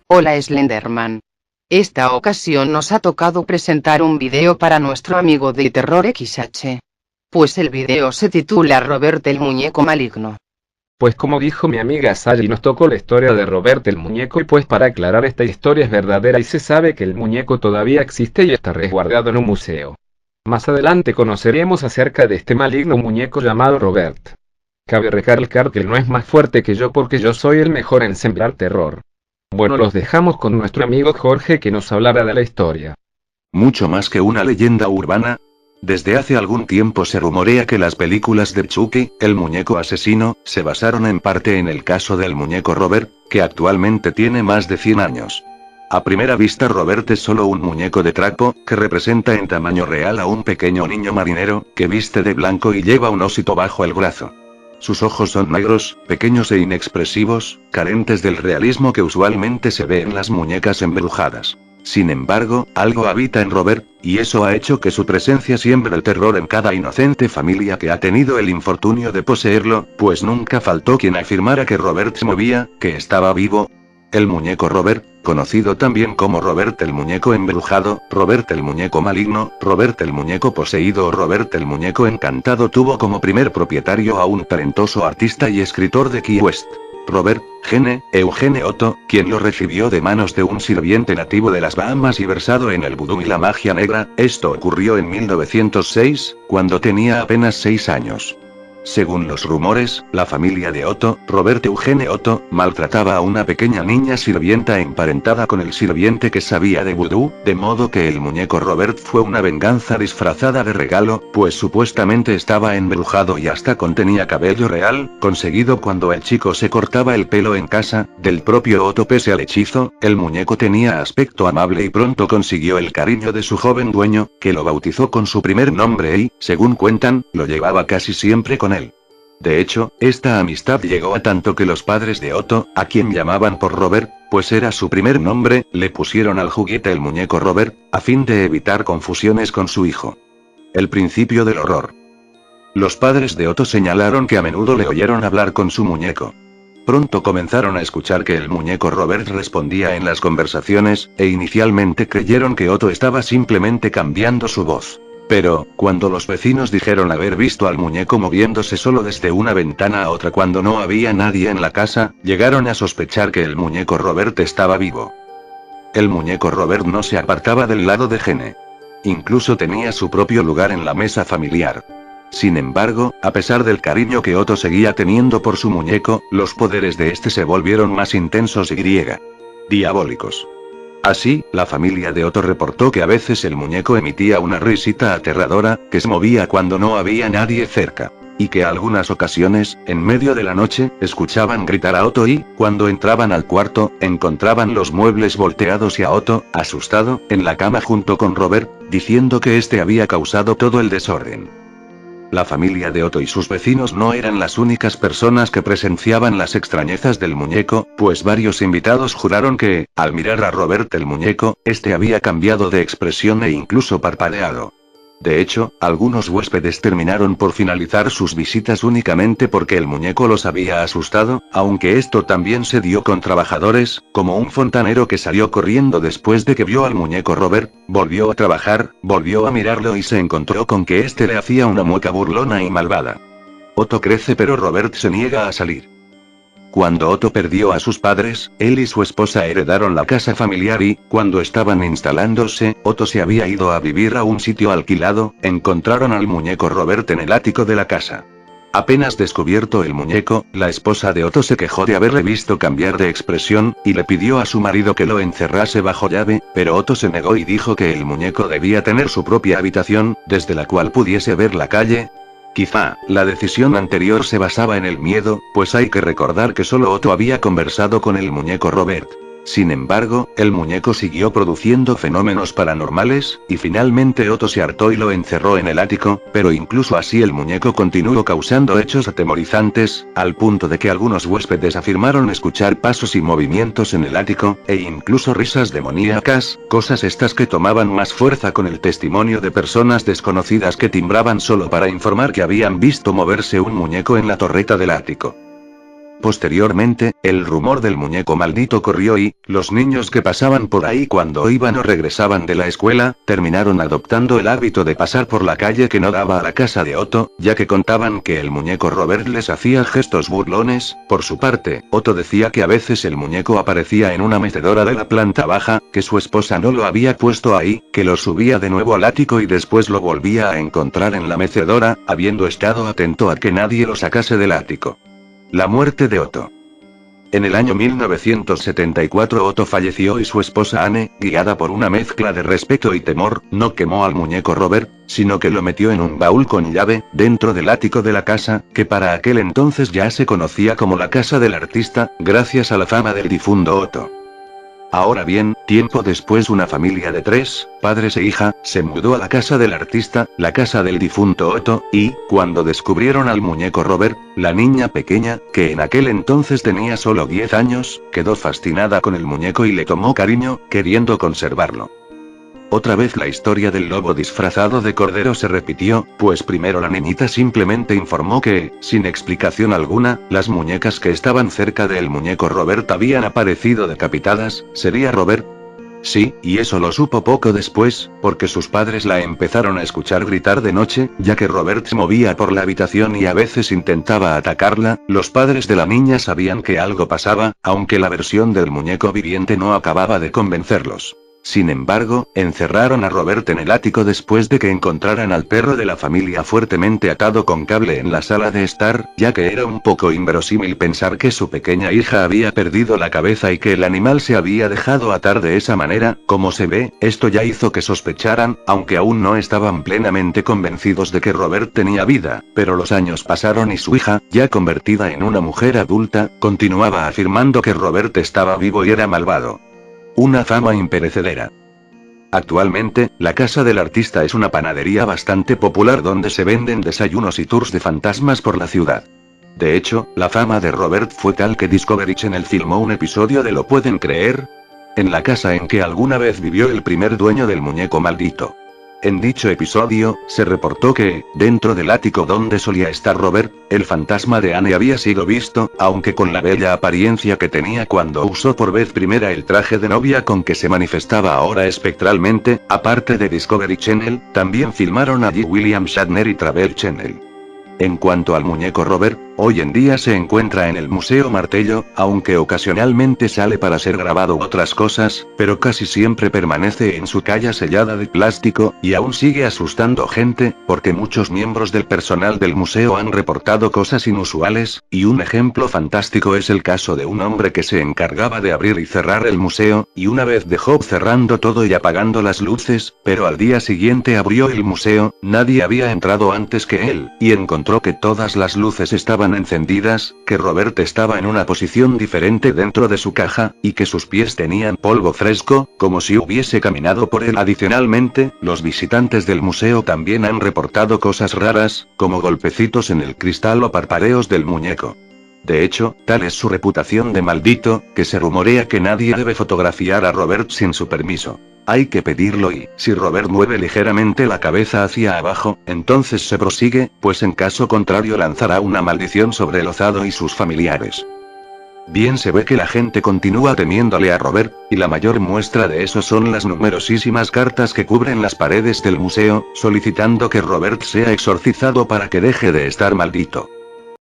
Hola Slenderman. Esta ocasión nos ha tocado presentar un video para nuestro amigo de Terror XH. Pues el video se titula Robert el muñeco maligno. Pues como dijo mi amiga Sally, nos tocó la historia de Robert el muñeco, y pues para aclarar, esta historia es verdadera y se sabe que el muñeco todavía existe y está resguardado en un museo. Más adelante conoceremos acerca de este maligno muñeco llamado Robert. Cabe recalcar que él no es más fuerte que yo porque yo soy el mejor en sembrar terror. Bueno, los dejamos con nuestro amigo Jorge que nos hablará de la historia. Mucho más que una leyenda urbana. Desde hace algún tiempo se rumorea que las películas de Chucky, el muñeco asesino, se basaron en parte en el caso del muñeco Robert, que actualmente tiene más de 100 años. A primera vista Robert es solo un muñeco de trapo, que representa en tamaño real a un pequeño niño marinero, que viste de blanco y lleva un osito bajo el brazo. Sus ojos son negros, pequeños e inexpresivos, carentes del realismo que usualmente se ve en las muñecas embrujadas. Sin embargo, algo habita en Robert, y eso ha hecho que su presencia siembre el terror en cada inocente familia que ha tenido el infortunio de poseerlo, pues nunca faltó quien afirmara que Robert se movía, que estaba vivo. El muñeco Robert, conocido también como Robert el muñeco embrujado, Robert el muñeco maligno, Robert el muñeco poseído o Robert el muñeco encantado, tuvo como primer propietario a un talentoso artista y escritor de Key West, Robert Eugene Otto, quien lo recibió de manos de un sirviente nativo de las Bahamas y versado en el vudú y la magia negra. Esto ocurrió en 1906, cuando tenía apenas 6 años. Según los rumores, la familia de Otto, Robert Eugene Otto, maltrataba a una pequeña niña sirvienta emparentada con el sirviente que sabía de vudú, de modo que el muñeco Robert fue una venganza disfrazada de regalo, pues supuestamente estaba embrujado y hasta contenía cabello real, conseguido cuando el chico se cortaba el pelo en casa, del propio Otto. Pese al hechizo, el muñeco tenía aspecto amable y pronto consiguió el cariño de su joven dueño, que lo bautizó con su primer nombre y, según cuentan, lo llevaba casi siempre con él. De hecho, esta amistad llegó a tanto que los padres de Otto, a quien llamaban por Robert, pues era su primer nombre, le pusieron al juguete el muñeco Robert, a fin de evitar confusiones con su hijo. El principio del horror. Los padres de Otto señalaron que a menudo le oyeron hablar con su muñeco. Pronto comenzaron a escuchar que el muñeco Robert respondía en las conversaciones, e inicialmente creyeron que Otto estaba simplemente cambiando su voz. Pero, cuando los vecinos dijeron haber visto al muñeco moviéndose solo desde una ventana a otra cuando no había nadie en la casa, llegaron a sospechar que el muñeco Robert estaba vivo. El muñeco Robert no se apartaba del lado de Gene. Incluso tenía su propio lugar en la mesa familiar. Sin embargo, a pesar del cariño que Otto seguía teniendo por su muñeco, los poderes de este se volvieron más intensos y diabólicos. Así, la familia de Otto reportó que a veces el muñeco emitía una risita aterradora, que se movía cuando no había nadie cerca. Y que algunas ocasiones, en medio de la noche, escuchaban gritar a Otto y, cuando entraban al cuarto, encontraban los muebles volteados y a Otto, asustado, en la cama junto con Robert, diciendo que este había causado todo el desorden. La familia de Otto y sus vecinos no eran las únicas personas que presenciaban las extrañezas del muñeco, pues varios invitados juraron que, al mirar a Robert el muñeco, este había cambiado de expresión e incluso parpadeado. De hecho, algunos huéspedes terminaron por finalizar sus visitas únicamente porque el muñeco los había asustado, aunque esto también se dio con trabajadores, como un fontanero que salió corriendo después de que vio al muñeco Robert, volvió a trabajar, volvió a mirarlo y se encontró con que este le hacía una mueca burlona y malvada. Otto crece pero Robert se niega a salir. Cuando Otto perdió a sus padres, él y su esposa heredaron la casa familiar y, cuando estaban instalándose, Otto se había ido a vivir a un sitio alquilado, encontraron al muñeco Robert en el ático de la casa. Apenas descubierto el muñeco, la esposa de Otto se quejó de haberle visto cambiar de expresión, y le pidió a su marido que lo encerrase bajo llave, pero Otto se negó y dijo que el muñeco debía tener su propia habitación, desde la cual pudiese ver la calle. Quizá, la decisión anterior se basaba en el miedo, pues hay que recordar que solo Otto había conversado con el muñeco Robert. Sin embargo, el muñeco siguió produciendo fenómenos paranormales, y finalmente Otto se hartó y lo encerró en el ático, pero incluso así el muñeco continuó causando hechos atemorizantes, al punto de que algunos huéspedes afirmaron escuchar pasos y movimientos en el ático, e incluso risas demoníacas, cosas estas que tomaban más fuerza con el testimonio de personas desconocidas que timbraban solo para informar que habían visto moverse un muñeco en la torreta del ático. Posteriormente, el rumor del muñeco maldito corrió y, los niños que pasaban por ahí cuando iban o regresaban de la escuela, terminaron adoptando el hábito de pasar por la calle que no daba a la casa de Otto, ya que contaban que el muñeco Robert les hacía gestos burlones. Por su parte, Otto decía que a veces el muñeco aparecía en una mecedora de la planta baja, que su esposa no lo había puesto ahí, que lo subía de nuevo al ático y después lo volvía a encontrar en la mecedora, habiendo estado atento a que nadie lo sacase del ático. La muerte de Otto. En el año 1974 Otto falleció y su esposa Anne, guiada por una mezcla de respeto y temor, no quemó al muñeco Robert, sino que lo metió en un baúl con llave, dentro del ático de la casa, que para aquel entonces ya se conocía como la casa del artista, gracias a la fama del difunto Otto. Ahora bien, tiempo después una familia de 3, padres e hija, se mudó a la casa del artista, la casa del difunto Otto, y, cuando descubrieron al muñeco Robert, la niña pequeña, que en aquel entonces tenía solo 10 años, quedó fascinada con el muñeco y le tomó cariño, queriendo conservarlo. Otra vez la historia del lobo disfrazado de cordero se repitió, pues primero la niñita simplemente informó que, sin explicación alguna, las muñecas que estaban cerca del muñeco Robert habían aparecido decapitadas. ¿Sería Robert? Sí, y eso lo supo poco después, porque sus padres la empezaron a escuchar gritar de noche, ya que Robert se movía por la habitación y a veces intentaba atacarla. Los padres de la niña sabían que algo pasaba, aunque la versión del muñeco viviente no acababa de convencerlos. Sin embargo, encerraron a Robert en el ático después de que encontraran al perro de la familia fuertemente atado con cable en la sala de estar, ya que era un poco inverosímil pensar que su pequeña hija había perdido la cabeza y que el animal se había dejado atar de esa manera. Como se ve, esto ya hizo que sospecharan, aunque aún no estaban plenamente convencidos de que Robert tenía vida, pero los años pasaron y su hija, ya convertida en una mujer adulta, continuaba afirmando que Robert estaba vivo y era malvado. Una fama imperecedera. Actualmente, la casa del artista es una panadería bastante popular donde se venden desayunos y tours de fantasmas por la ciudad. De hecho, la fama de Robert fue tal que Discovery Channel filmó un episodio de ¿Lo pueden creer? En la casa en que alguna vez vivió el primer dueño del muñeco maldito. En dicho episodio, se reportó que, dentro del ático donde solía estar Robert, el fantasma de Anne había sido visto, aunque con la bella apariencia que tenía cuando usó por vez primera el traje de novia con que se manifestaba ahora espectralmente. Aparte de Discovery Channel, también filmaron allí William Shatner y Travel Channel. En cuanto al muñeco Robert, hoy en día se encuentra en el Museo Martello, aunque ocasionalmente sale para ser grabado otras cosas, pero casi siempre permanece en su caja sellada de plástico, y aún sigue asustando gente, porque muchos miembros del personal del museo han reportado cosas inusuales, y un ejemplo fantástico es el caso de un hombre que se encargaba de abrir y cerrar el museo, y una vez dejó cerrando todo y apagando las luces, pero al día siguiente abrió el museo, nadie había entrado antes que él, y encontró que todas las luces estaban encendidas, que Robert estaba en una posición diferente dentro de su caja, y que sus pies tenían polvo fresco, como si hubiese caminado por él. Adicionalmente, los visitantes del museo también han reportado cosas raras, como golpecitos en el cristal o parpadeos del muñeco. De hecho, tal es su reputación de maldito, que se rumorea que nadie debe fotografiar a Robert sin su permiso. Hay que pedirlo y, si Robert mueve ligeramente la cabeza hacia abajo, entonces se prosigue, pues en caso contrario lanzará una maldición sobre el ozado y sus familiares. Bien se ve que la gente continúa temiéndole a Robert, y la mayor muestra de eso son las numerosísimas cartas que cubren las paredes del museo, solicitando que Robert sea exorcizado para que deje de estar maldito.